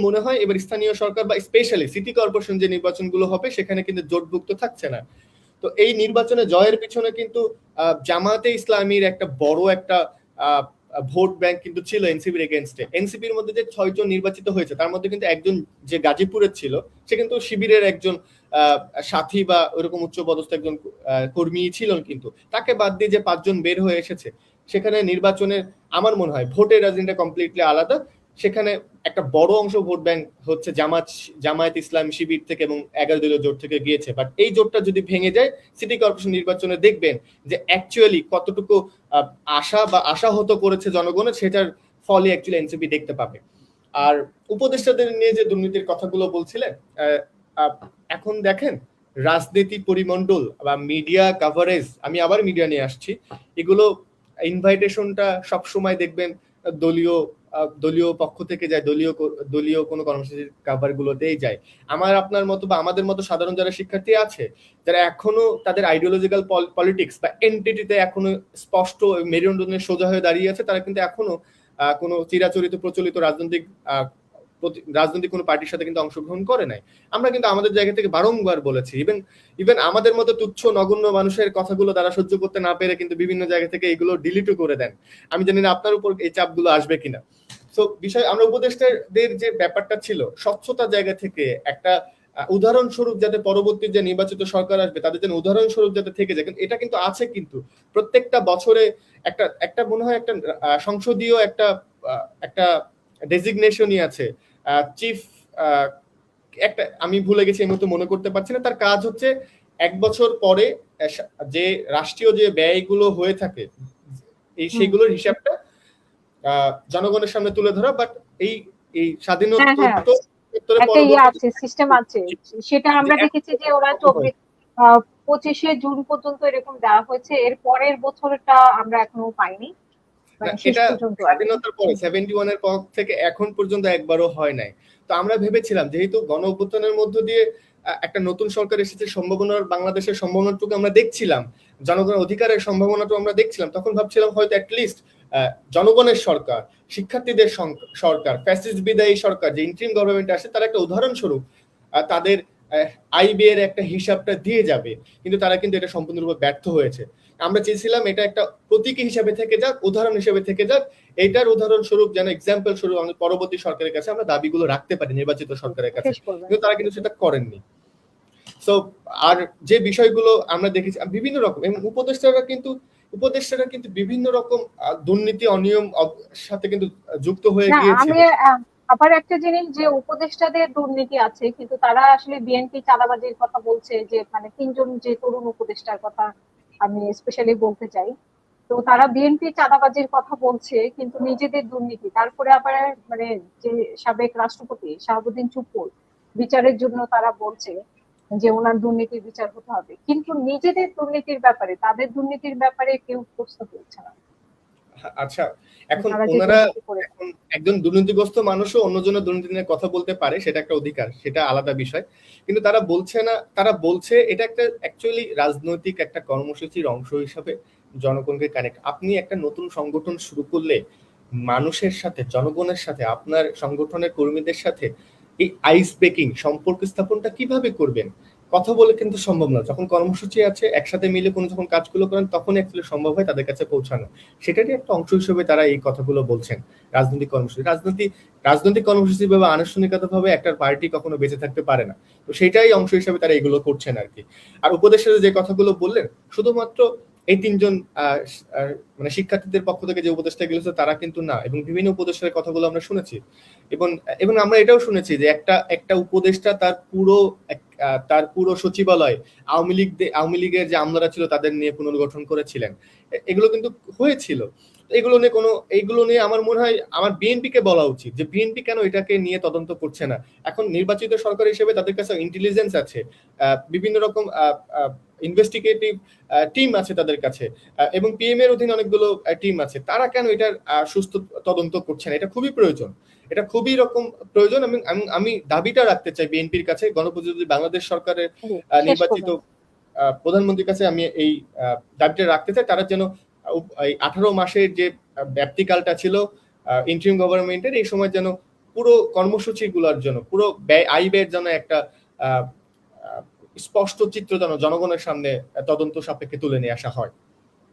মনে হয় এবার স্থানীয় সরকার বা স্পেশালি সিটি কর্পোরেশন যে নির্বাচনগুলো হবে সেখানে কিন্তু জোটভুক্ত থাকছে না। তো এই নির্বাচনে জয়ের পিছনে কিন্তু জামায়াতে ইসলামীর একটা বড় একটা ভোট ব্যাংক কিন্তু ছিল এনসিপির এগেনস্টে। এনসিপির মধ্যে যে 6 জন নির্বাচিত হয়েছে তার মধ্যে কিন্তু একজন যে গাজীপুরের ছিল সে কিন্তু শিবিরের একজন সাথী বা ওরকম উচ্চপদস্থ একজন কর্মী ছিলেন, কিন্তু তাকে বাদ দিয়ে যে 5 জন বের হয়ে এসেছে সেখানে নির্বাচনের আমার মনে হয় ভোটের রাজনীতিটা কমপ্লিটলি আলাদা। সেখানে একটা বড় অংশ ভোট ব্যাংক হচ্ছে জামায়াত ইসলাম শিবির থেকে এবং 11 দলীয় জোট থেকে গিয়েছে। বাট এই জোটটা যদি ভেঙে যায় সিটি কর্পোরেশন নির্বাচনে দেখবেন যে অ্যাকচুয়ালি কতটুকু আশাহত করেছে জনগণের, সেটার ফলে অ্যাকচুয়ালি এনসিপি দেখতে পাবে। আর উপদেষ্টাদের নিয়ে যে দুর্নীতির কথাগুলো বলছিলেন, এখন দেখেন রাজনীতি পরিমণ্ডল বা মিডিয়া কভারেজ, আমি আবার মিডিয়া নিয়ে আসছি, এগুলো ইনভাইটেশনটা সবসময় দেখবেন দলীয় পক্ষ থেকে যায়, দলীয় কোনো কর্মসূচির কাভার গুলোতেই যায়। আমার আপনার মতো বা আমাদের মতো সাধারণ যারা শিক্ষার্থী আছে যারা এখনো তাদের আইডিওলজিক্যাল পলিটিক্স বা এন্টিটিতে এখনো স্পষ্ট মেরুদণ্ডে সোজা হয়ে দাঁড়িয়ে আছে, তারা কিন্তু এখনো কোনো চিরাচরিত প্রচলিত রাজনৈতিক কোনো পার্টির সাথে কিন্তু অংশগ্রহণ করে নাই। আমরা কিন্তু আমাদের জায়গা থেকে বারংবার বলেছি, ইভেন আমাদের মতো তুচ্ছ নগণ্য মানুষের কথাগুলো তারা সহ্য করতে না পেরে কিন্তু বিভিন্ন জায়গা থেকে এগুলো ডিলিটও করে দেন। আমি জানি না আপনার উপর এই চাপগুলো আসবে কিনা। তো বিষয় আমরা উপদেষ্টাদের যে ব্যাপারটা ছিল স্বচ্ছতার জায়গা থেকে একটা উদাহরণস্বরূপ যাতে পরবর্তী যে নির্বাচিত সরকার আসবে তাদের জন্য উদাহরণস্বরূপ যাতে থেকে যায়, কিন্তু এটা কিন্তু আছে। কিন্তু প্রত্যেকটা বছরে একটা মনে হয় একটা সংসদীয় একটা ডেজিগনেশনই আছে, চিফ একটা, আমি ভুলে গেছি এই মুহূর্তে মনে করতে পারছি না। তার কাজ হচ্ছে 1 বছর পরে যে রাষ্ট্রীয় যে ব্যয়গুলো হয়ে থাকে সেগুলোর হিসাবটা জনগণের সামনে তুলে ধরা। বাট এই স্বাধীনতা সিস্টেম আছে, সেটা আমরা দেখেছি যে ওরা 25শে জুন পর্যন্ত এরকম দেওয়া হয়েছে, এর পরের বছরটা আমরা এখনো পাইনি। এটা স্বাধীনতার পরে 71 এর পর থেকে এখন পর্যন্ত একবারও হয় নাই। তো আমরা ভেবেছিলাম যেহেতু গণ অভ্যুত্থানের মধ্য দিয়ে একটা নতুন সরকার এসেছে, বাংলাদেশের সম্ভাবনাটুকু আমরা দেখছিলাম, জনগণের অধিকারের সম্ভাবনাটুকু আমরা দেখছিলাম, তখন ভাবছিলাম হয়তো অ্যাটলিস্ট জনগণের সরকার, শিক্ষার্থীদের সরকার, ফ্যাসিস্ট বিদায়ী সরকার যে ইন্টারিম গভর্নমেন্ট আসে তারা একটা উদাহরণস্বরূপ তাদের আইবি এর একটা হিসাবটা দিয়ে যাবে, কিন্তু তারা কিন্তু এটা সম্পূর্ণরূপে ব্যর্থ হয়েছে। আমরা চেয়েছিলাম এটা একটা প্রতীকী হিসাবে থেকে যাক, উদাহরণ হিসেবে থেকে যাক, এইটার উদাহরণস্বরূপ যেন এক্সাম্পল স্বরূপ আমাদের পরবর্তী সরকারের কাছে আমরা দাবিগুলো রাখতে পারি নির্বাচিত সরকারের কাছে, কিন্তু তারা কিন্তু সেটা করেননি। সো আর যে বিষয়গুলো আমরা দেখেছি বিভিন্ন রকম, এবং উপদেষ্টারা কিন্তু বিভিন্ন রকম দুর্নীতি অনিয়ম সাথে কিন্তু যুক্ত হয়ে গিয়েছে। আবার একটা জিনিস যে উপদেষ্টাদের দুর্নীতি আছে, কিন্তু তারা আসলে বিএনপি চাঁদাবাজির কথা বলছে, যে মানে 3 জন যে তরুণ উপদেষ্টার কথা আমি স্পেশালি বলতে চাই। তো তারা বিএনপি চাঁদাবাজির কথা বলছে কিন্তু নিজেদের দুর্নীতি, তারপরে আবার মানে যে সাবেক রাষ্ট্রপতি শাহাবুদ্দিন চুপ্পুর বিচারের জন্য তারা বলছে যে ওনার দুর্নীতির বিচার হতে হবে, কিন্তু নিজেদের দুর্নীতির ব্যাপারে, তাদের দুর্নীতির ব্যাপারে কেউ প্রশ্ন তুলছে না। আচ্ছা, এখন ওনারা একজন দুর্নীতিগ্রস্ত মানুষও অন্যজনের দুর্নীতি নিয়ে কথা বলতে পারে, সেটা একটা অধিকার, সেটা আলাদা বিষয়, কিন্তু তারা বলছে না। তারা বলছে এটা একটা অ্যাকচুয়ালি রাজনৈতিক একটা কর্মসূচির অংশ হিসাবে জনগণকে কানেক্ট। আপনি একটা নতুন সংগঠন শুরু করলে মানুষের সাথে, জনগণের সাথে, আপনার সংগঠনের কর্মীদের সাথে এই আইস ব্রেকিং সম্পর্ক স্থাপনটা কিভাবে করবেন? কথা বলে কিন্তু সম্ভব না। যখন কর্মসূচি আছে একসাথে মিলে কোনো যখন কাজগুলো করেন তখন অ্যাকচুয়ালি সম্ভব হয় তাদের কাছে পৌঁছানো। সেটারই একটা অংশ হিসেবে তারা এই কথাগুলো বলছেন। রাজনৈতিক কর্মসূচি ভাবে আনুষ্ঠানিকতা ভাবে একটা পার্টি কখনো বেঁচে থাকতে পারে না, তো সেটাই অংশ হিসেবে তারা এগুলো করছেন আর কি। আর উপদেষ্টারা যে কথাগুলো বললেন, শুধুমাত্র এই 3 জন মানে শিক্ষার্থীদের পক্ষ থেকে যে উপদেষ্টা গেছে তারা কিন্তু না, এবং বিভিন্ন উপদেষ্টার কথাগুলো আমরা শুনেছি, এবং আমরা এটাও শুনেছি যে একটা উপদেষ্টা তার পুরো সচিবালয় আওয়ামী লীগের যে আমলারা ছিল তাদের নিয়ে পুনর্গঠন করেছিলেন। এগুলো কিন্তু হয়েছিল। এইগুলো নিয়ে আমার মনে হয় আমার বিএনপি কে বলা উচিত যে বিএনপি কেন এটাকে নিয়ে তদন্ত করছে না। এখন নির্বাচিত সরকার হিসেবে তাদের কাছে ইন্টেলিজেন্স আছে, বিভিন্ন রকম ইনভেস্টিগেটিভ টিম আছে তাদের কাছে, এবং পিএম এর অধীনে অনেকগুলো টিম আছে। তারা কেন এটার সুস্থ তদন্ত করছে না? এটা খুবই প্রয়োজন, এটা খুবই রকম প্রয়োজন। আমি দাবিটা রাখতে চাই বিএনপির কাছে, গণপ্রজাতন্ত্রী বাংলাদেশ সরকারের নির্বাচিত প্রধানমন্ত্রীর কাছে আমি এই দাবিটা রাখতে চাই, তারা যেন 18 মাসের যে ব্যাপ্তিকালটা ছিল ইন্টারিম গভর্নমেন্টের, এই সময় যেন পুরো কর্মসূচিগুলোর জন্য পুরো আয় ব্যয়ের জন্য একটা স্পষ্ট চিত্র যেন জনগণের সামনে তদন্ত সাপেক্ষে তুলে নিয়ে আসা হয়।